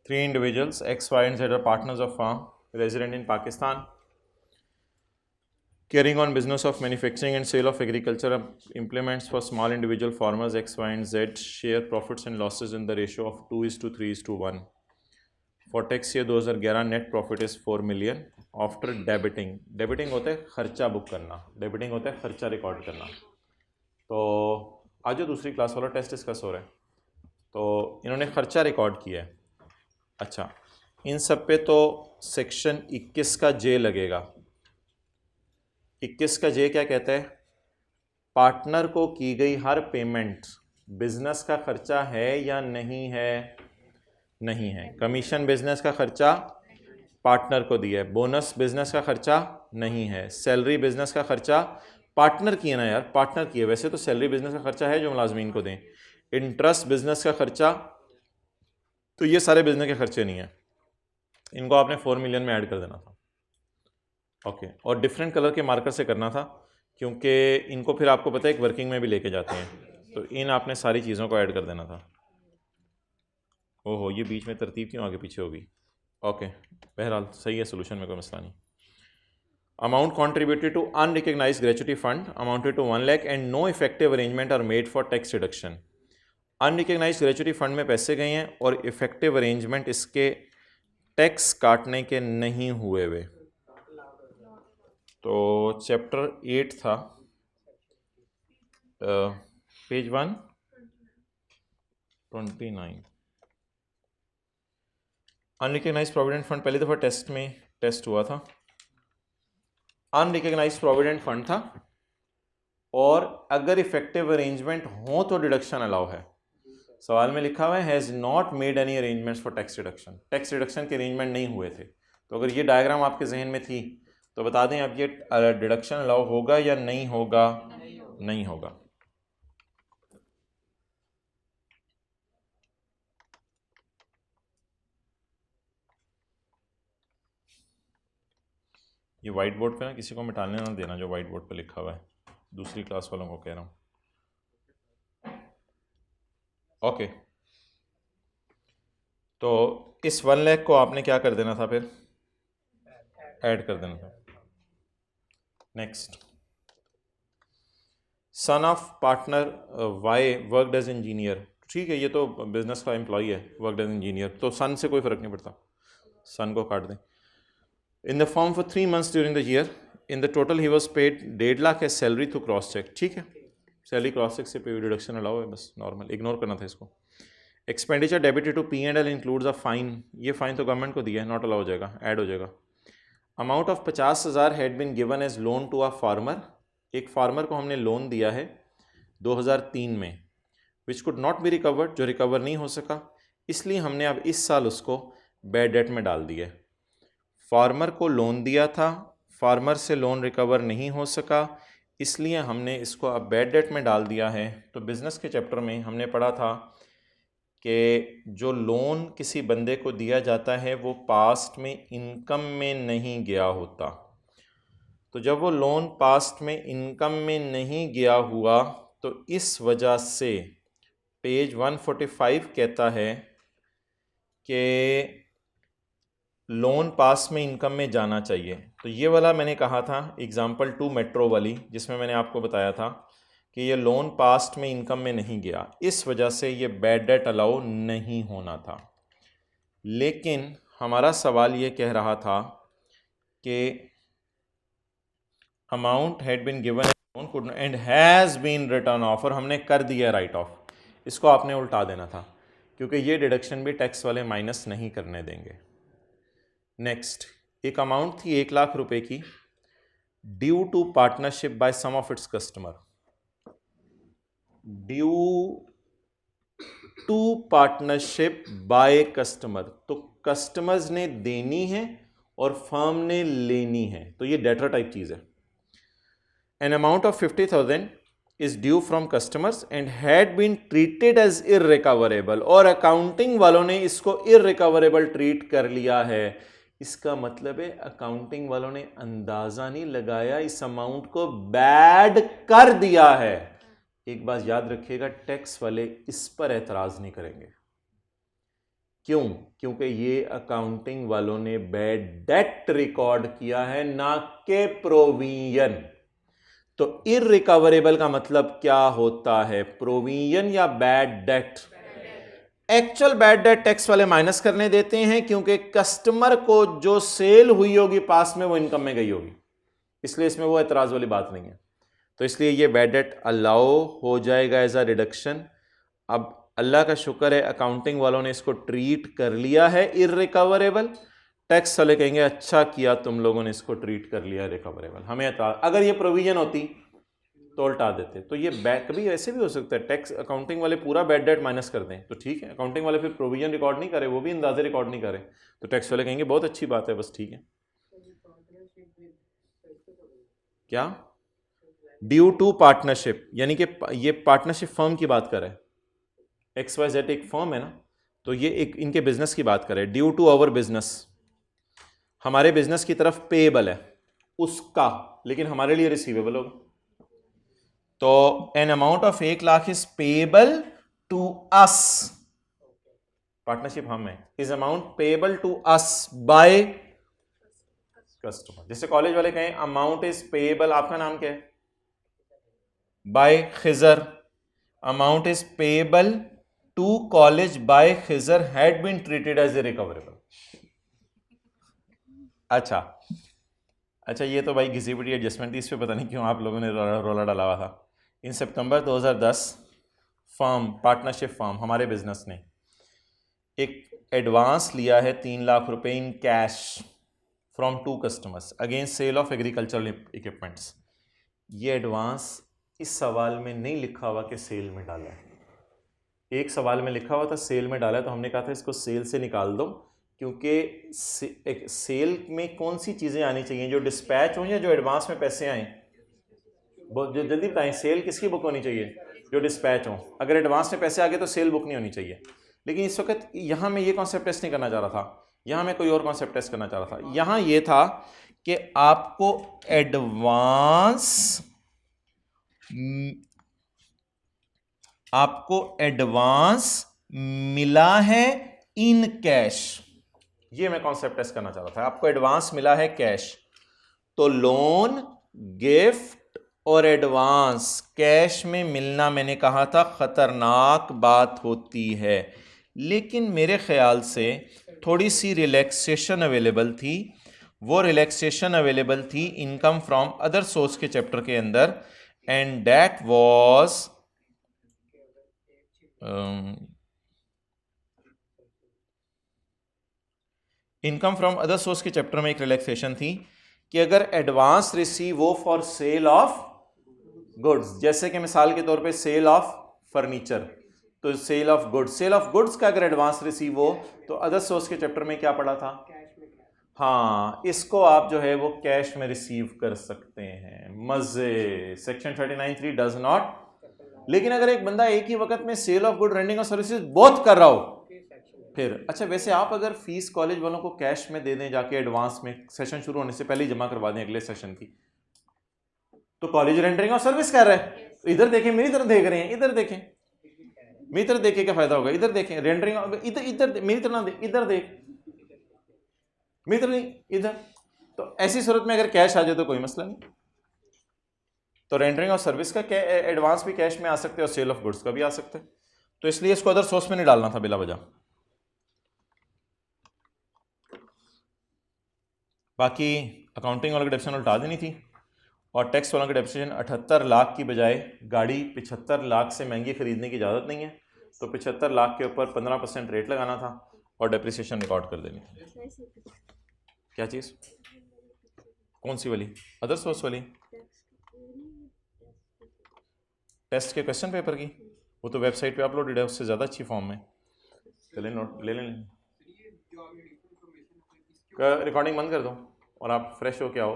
Three individuals, X, Y, and Z, are partners of firm resident in Pakistan, carrying on business of manufacturing and sale of agricultural implements for small individual farmers. X, Y, and Z share profits and losses in the ratio of 2:3:1. For tax year 2011 net profit is 4 million after debiting. Debiting होता है खर्चा book करना, debiting होता है खर्चा record करना. तो आज जो दूसरी क्लास वाला टेस्ट डिस्कस हो रहा है, तो इन्होंने खर्चा रिकॉर्ड किया है. अच्छा, इन सब पे तो सेक्शन 21 का जे लगेगा. 21 का जे क्या कहता है? पार्टनर को की गई हर पेमेंट बिजनेस का खर्चा है या नहीं है? नहीं है. कमीशन बिजनेस का खर्चा पार्टनर को दिया है. बोनस बिजनेस का खर्चा नहीं है. सैलरी बिजनेस का खर्चा पार्टनर की है ना यार, पार्टनर की है. वैसे तो सैलरी बिजनेस का खर्चा है जो मुलाजमीन को दें. इंटरेस्ट बिजनेस का खर्चा, तो ये सारे बिजनेस के खर्चे नहीं है. इनको आपने 4 मिलियन में ऐड कर देना था. ओके, और डिफरेंट कलर के मार्कर से करना था क्योंकि इनको फिर आपको पता है एक वर्किंग में भी लेके जाते हैं. तो इन आपने सारी चीज़ों को ऐड कर देना था. ओहो, ये बीच में तरतीब क्यों आगे पीछे होगी? ओके, बहरहाल सही है सोल्यूशन में, कोई मसला नहीं. Amount contributed to unrecognised gratuity fund amounted to 1 lakh and no effective arrangement are made for tax reduction. Unrecognised gratuity fund में पैसे गए हैं और इफेक्टिव अरेंजमेंट इसके टैक्स काटने के नहीं हुए हुए. तो चैप्टर 8 था, पेज 129. अनरिकग्नाइज्ड प्रोविडेंट फंड पहली दफ़ा टेस्ट में टेस्ट हुआ था. अनरिकग्नाइज्ड प्रोविडेंट फंड था और अगर इफेक्टिव अरेंजमेंट हो तो डिडक्शन अलाउ है. सवाल में लिखा हुआ है has not made any arrangements for tax reduction. Tax reduction के अरेंजमेंट नहीं हुए थे. तो अगर ये डायग्राम आपके जहन में थी तो बता दें अब ये डिडक्शन अलाउ होगा या नहीं होगा? नहीं होगा. ये वाइट बोर्ड पे ना किसी को मिटाने ना देना जो वाइट बोर्ड पे लिखा हुआ है. दूसरी क्लास वालों को कह रहा हूँ. ओके, तो इस 1 लाख को आपने क्या कर देना था? फिर ऐड कर देना था. Next, son of partner Y worked as engineer. ठीक है, ये तो बिजनेस का एम्प्लॉई है, वर्कड एज इंजीनियर, तो सन से कोई फ़र्क नहीं पड़ता, सन को काट दें. In the form for 3 months during the year. In the total he was paid 1.5 lakh as salary through cross cheque. ठीक है, सैलरी क्रॉस चेक से पे डिडक्शन अलाउ है, बस नॉर्मल इग्नोर करना था इसको. Expenditure debited to P&L includes a fine. ये फाइन तो गवर्नमेंट को दिया है, नॉट अलाउ हो जाएगा, ऐड हो जाएगा. Amount of 50,000 had been given as loan to a farmer. एक फार्मर को हमने लोन दिया है 2003 में, which could not be recovered, जो रिकवर नहीं हो सका, इसलिए हमने अब इस साल उसको बैड डेट में डाल दिया. फार्मर को लोन दिया था, फार्मर से लोन रिकवर नहीं हो सका, इसलिए हमने इसको अब बैड डेट में डाल दिया है. तो बिज़नेस के चैप्टर में हमने पढ़ा था कि जो लोन किसी बंदे को दिया जाता है वो पास्ट में इनकम में नहीं गया होता. तो जब वो लोन पास्ट में इनकम में नहीं गया हुआ तो इस वजह से पेज 145 कहता है कि लोन पास में इनकम में जाना चाहिए. तो ये वाला मैंने कहा था एग्जाम्पल 2 मेट्रो वाली, जिसमें मैंने आपको बताया था कि ये लोन पास्ट में इनकम में नहीं गया, इस वजह से ये बैड डेट अलाउ नहीं होना था. लेकिन हमारा सवाल ये कह रहा था कि amount had been given and has been written off, और हमने कर दिया राइट ऑफ. इसको आपने उल्टा देना था क्योंकि ये डिडक्शन भी टैक्स वाले माइनस नहीं करने देंगे. नेक्स्ट, एक अमाउंट थी 1 लाख रुपए की due to partnership by some of its customer. Due to partnership by customer, तो कस्टमर्स ने देनी है और फर्म ने लेनी है, तो ये डेटर टाइप चीज़ है. An amount of 50,000 is due from customers and had been treated as irrecoverable, और अकाउंटिंग वालों ने इसको इररिकवरेबल ट्रीट कर लिया है. इसका मतलब है अकाउंटिंग वालों ने अंदाजा नहीं लगाया, इस अमाउंट को बैड कर दिया है. एक बात याद रखिएगा, टैक्स वाले इस पर एतराज नहीं करेंगे क्यों? क्योंकि ये अकाउंटिंग वालों ने बैड डेट रिकॉर्ड किया है, ना के प्रोविजन। तो इररिकवरेबल का मतलब क्या होता है? प्रोविजन या bad debt? Actual bad debt tax वाले माइनस करने देते हैं, क्योंकि कस्टमर को जो सेल हुई होगी पास में वो इनकम में गई होगी, इसलिए इसमें वो एतराज वाली बात नहीं है। तो इसलिए ये बैड डेट अलाउ हो जाएगा एज अ रिडक्शन। अब अल्लाह का शुक्र है अकाउंटिंग वालों ने इसको ट्रीट कर लिया है इररिकवरेबल। टैक्स वाले कहेंगे अच्छा किया तुम लोगों ने इसको ट्रीट कर लिया रिकवरेबल, हमें अगर ये प्रोविजन होती तो उल्टा देते। तो ये कभी ऐसे भी हो सकता है टैक्स अकाउंटिंग वाले पूरा बैड डेट माइनस कर दें तो ठीक है, अकाउंटिंग वाले फिर प्रोविजन रिकॉर्ड नहीं करे, वो भी अंदाजे रिकॉर्ड नहीं करे, तो टैक्स वाले कहेंगे बहुत अच्छी बात है, बस ठीक है। क्या? ड्यू टू पार्टनरशिप, यानी कि ये पार्टनरशिप फर्म की बात कर रहे हैं। XYZ एक फर्म है ना, तो ये एक इनके बिजनेस की बात करें। ड्यू टू आवर बिजनेस, हमारे बिजनेस की तरफ पेएबल है उसका, लेकिन हमारे लिए रिसीवेबल होगा। तो an amount of 1 lakh is payable to us, partnership हम है, is amount payable to us by customer. जैसे कॉलेज वाले कहें अमाउंट इज पेएबल, आपका नाम क्या है? By Khizar, amount is payable to college by Khizar had been treated as a recoverable. अच्छा, ये तो भाई घिसी पिटी एडजस्टमेंट थी, इस पे पता नहीं क्यों आप लोगों ने रोला डाला हुआ था। In September 2010 firm, partnership firm हमारे बिजनेस ने एक एडवांस लिया है 3 लाख रुपए in cash from 2 customers against sale of agricultural equipments. ये एडवांस इस सवाल में नहीं लिखा हुआ कि सेल में डाला है, एक सवाल में लिखा हुआ था सेल में डाला है, तो हमने कहा था इसको सेल से निकाल दो, क्योंकि सेल में कौन सी चीज़ें आनी चाहिए, जो डिस्पैच हो या जो एडवांस में पैसे आए? जल्दी बताएं, सेल किसकी बुक होनी चाहिए? जो डिस्पैच हो। अगर एडवांस में पैसे आ गए तो सेल बुक नहीं होनी चाहिए। लेकिन इस वक्त यहाँ मैं ये कॉन्सेप्ट टेस्ट नहीं करना चाह रहा था, यहाँ मैं कोई और कॉन्सेप्ट टेस्ट करना चाह रहा था। यहाँ ये था कि आपको एडवांस मिला है इन कैश, ये मैं कॉन्सेप्ट टेस्ट करना चाह रहा था। आपको एडवांस मिला है कैश, तो लोन, गिफ्ट और एडवांस कैश में मिलना मैंने कहा था खतरनाक बात होती है, लेकिन मेरे ख्याल से थोड़ी सी रिलैक्सेशन अवेलेबल थी। वो रिलैक्सेशन अवेलेबल थी इनकम फ्रॉम अदर सोर्स के चैप्टर के अंदर, and that was income from other source के चैप्टर में एक रिलैक्सेशन थी कि अगर एडवांस रिसीव हो फॉर सेल ऑफ गुड्स, जैसे कि मिसाल के तौर पे सेल ऑफ फर्नीचर, तो सेल ऑफ गुड्स का अगर एडवांस रिसीव हो तो अदर सोर्स के चैप्टर में क्या पढ़ा था? हाँ, इसको आप जो है वो कैश में रिसीव कर सकते हैं, मजे। Section 39(3) does not. लेकिन अगर एक बंदा एक ही वक्त में सेल ऑफ गुड, रेंडिंग और सर्विसेज बोथ कर रहा हो, फिर अच्छा, वैसे आप अगर फीस कॉलेज वालों को कैश में दे दें जाके एडवांस में, सेशन शुरू होने से पहले ही जमा करवा दें अगले सेशन की, तो कॉलेज रेंडरिंग और सर्विस कर रहा है। तो इधर देखें, मेरी तरफ देख रहे हैं, इधर देखें, मेरी तरफ देखे क्या फायदा होगा? इधर देखें, रेंडरिंग, इधर मेरी तरफ ना देख, इधर देख, मेरी तरफ नहीं, इधर। तो ऐसी सूरत में अगर कैश आ जाए तो कोई मसला नहीं। तो रेंडरिंग और सर्विस का एडवांस भी कैश में आ सकते हैं और सेल ऑफ गुड्स का भी आ सकता है, तो इसलिए इसको अदर सोर्स में नहीं डालना था बिला वजह। बाकी अकाउंटिंग वालों की डेप्सिशन उल्टा देनी थी, और टैक्स वालों की डेप्सिशन 78 लाख की बजाय गाड़ी 75 लाख से महंगी खरीदने की इजाज़त नहीं है, तो 75 लाख के ऊपर 15% रेट लगाना था और डेप्रिसिएशन रिकॉर्ड कर देनी थी। क्या चीज़? कौन सी वाली? अदर सोर्स वाली? टेस्ट के क्वेश्चन पेपर की? वो तो वेबसाइट पे अपलोडेड है, उससे ज़्यादा अच्छी फॉर्म में। चलें, नोट ले लें, रिकॉर्डिंग बंद कर दो और आप फ्रेश हो के आओ,